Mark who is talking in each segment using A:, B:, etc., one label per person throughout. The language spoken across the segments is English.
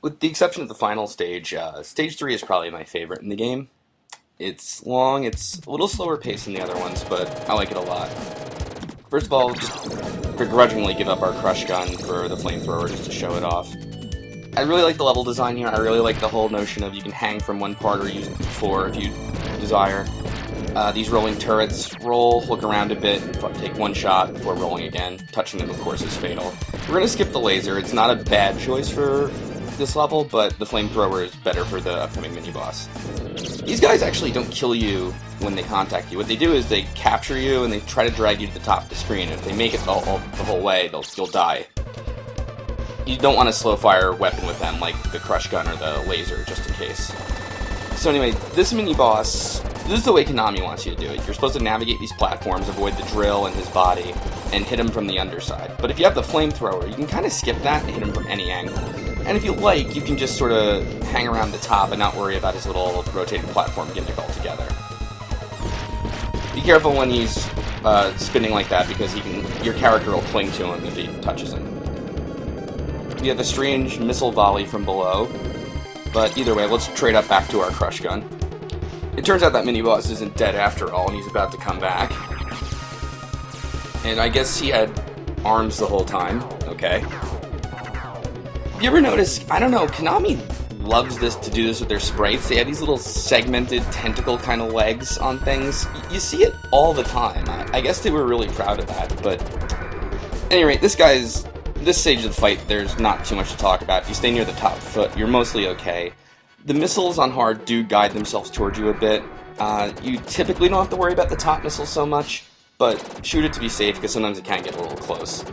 A: With the exception of the final stage, stage 3 is probably my favorite in the game. It's long, it's a little slower paced than the other ones, but I like it a lot. First of all, just begrudgingly give up our crush gun for the flamethrower just to show it off. I really like the level design here. I really like the whole notion of you can hang from one part or use the floor if you desire. These rolling turrets roll, look around a bit, take one shot before rolling again. Touching them, of course, is fatal. We're going to skip the laser. It's not a bad choice for this level, but the flamethrower is better for the upcoming mini-boss. These guys actually don't kill you when they contact you. What they do is they capture you and they try to drag you to the top of the screen. If they make it the whole way, you'll die. You don't want a slow-fire weapon with them, like the crush gun or the laser, just in case. So anyway, this mini-boss, this is the way Konami wants you to do it. You're supposed to navigate these platforms, avoid the drill and his body, and hit him from the underside. But if you have the flamethrower, you can kind of skip that and hit him from any angle. And if you like, you can just sort of hang around the top and not worry about his little rotating platform gimmick altogether. Be careful when he's spinning like that, because your character will cling to him if he touches him. We have a strange missile volley from below, but either way, let's trade up back to our crush gun. It turns out that mini-boss isn't dead after all, and he's about to come back. And I guess he had arms the whole time. Okay. Have you ever noticed, I don't know, Konami loves to do this with their sprites. They have these little segmented tentacle kind of legs on things. You see it all the time. I guess they were really proud of that, but at any rate, this stage of the fight, there's not too much to talk about. If you stay near the top foot, you're mostly okay. The missiles on hard do guide themselves towards you a bit. You typically don't have to worry about the top missiles so much, but shoot it to be safe, because sometimes it can get a little close.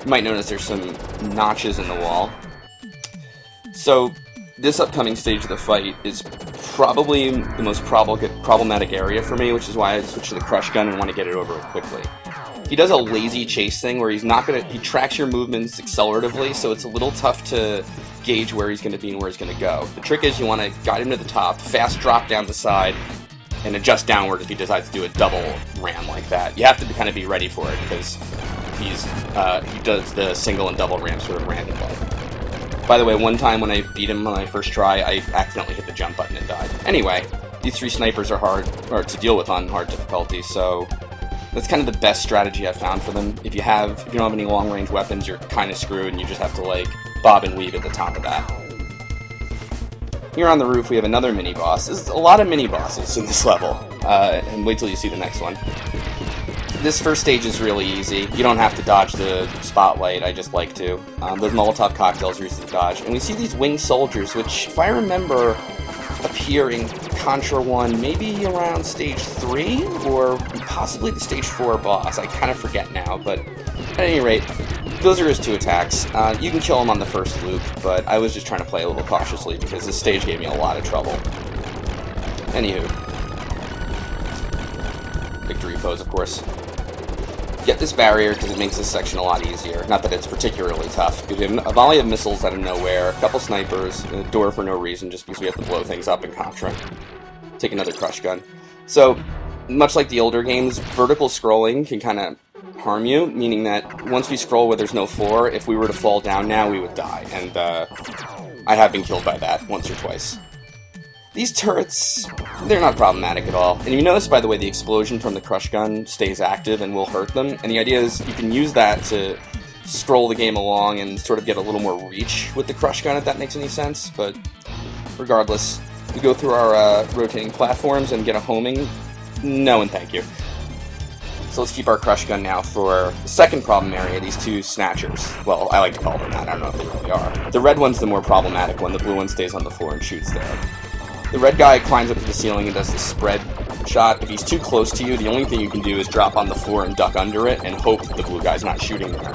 A: You might notice there's some notches in the wall. So, this upcoming stage of the fight is probably the most problematic area for me, which is why I switched to the crush gun and want to get it over quickly. He does a lazy chase thing where he tracks your movements acceleratively, so it's a little tough to gauge where he's going to be and where he's going to go. The trick is you want to guide him to the top, fast drop down the side, and adjust downward if he decides to do a double ram like that. You have to kind of be ready for it, because he does the single and double ram sort of randomly. By the way, one time when I beat him on my first try, I accidentally hit the jump button and died. Anyway, these 3 snipers are hard to deal with on hard difficulty, so that's kind of the best strategy I've found for them. If you don't have any long-range weapons, you're kind of screwed, and you just have to, bob and weave at the top of that. Here on the roof, we have another mini-boss. There's a lot of mini-bosses in this level, and wait till you see the next one. This first stage is really easy. You don't have to dodge the spotlight, I just like to. Those Molotov cocktails are easy to dodge. And we see these winged soldiers, which, if I remember, appear in Contra 1 maybe around stage 3, or possibly the stage 4 boss. I kind of forget now, but at any rate, those are his 2 attacks. You can kill him on the first loop, but I was just trying to play a little cautiously because this stage gave me a lot of trouble. Anywho. Victory pose, of course. Get this barrier because it makes this section a lot easier. Not that it's particularly tough. We have a volley of missiles out of nowhere, a couple snipers, and a door for no reason just because we have to blow things up in Contra. Take another crush gun. So, much like the older games, vertical scrolling can kind of harm you, meaning that once we scroll where there's no floor, if we were to fall down now, we would die. And I have been killed by that once or twice. These turrets, they're not problematic at all. And you notice, by the way, the explosion from the crush gun stays active and will hurt them. And the idea is you can use that to scroll the game along and sort of get a little more reach with the crush gun, if that makes any sense. But regardless, we go through our rotating platforms and get a homing. No and thank you. So let's keep our crush gun now for the second problem area, these 2 snatchers. Well, I like to call them that. I don't know if they really are. The red one's the more problematic one. The blue one stays on the floor and shoots there. The red guy climbs up to the ceiling and does the spread shot. If he's too close to you, the only thing you can do is drop on the floor and duck under it and hope the blue guy's not shooting there.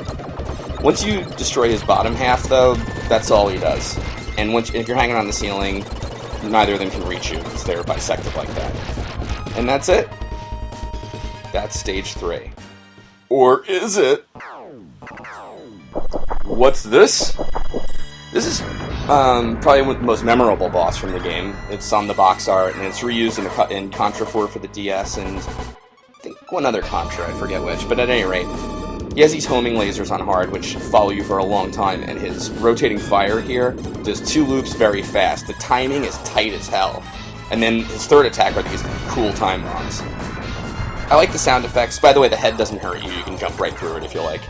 A: Once you destroy his bottom half, though, that's all he does. And if you're hanging on the ceiling, neither of them can reach you because they're bisected like that. And that's it. That's stage 3. Or is it? What's this? This is probably the most memorable boss from the game. It's on the box art, and it's reused in Contra 4 for the DS, and I think one other Contra, I forget which, but at any rate, He has these homing lasers on hard, which follow you for a long time, and his rotating fire here does 2 loops very fast. The timing is tight as hell. And then his third attack are these cool time bombs. I like the sound effects. By the way, the head doesn't hurt you. You can jump right through it if you like.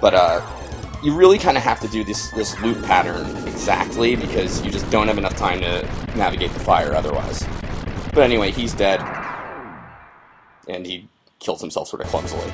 A: But, you really kind of have to do this loop pattern exactly, because you just don't have enough time to navigate the fire otherwise. But anyway, he's dead. And he kills himself sort of clumsily.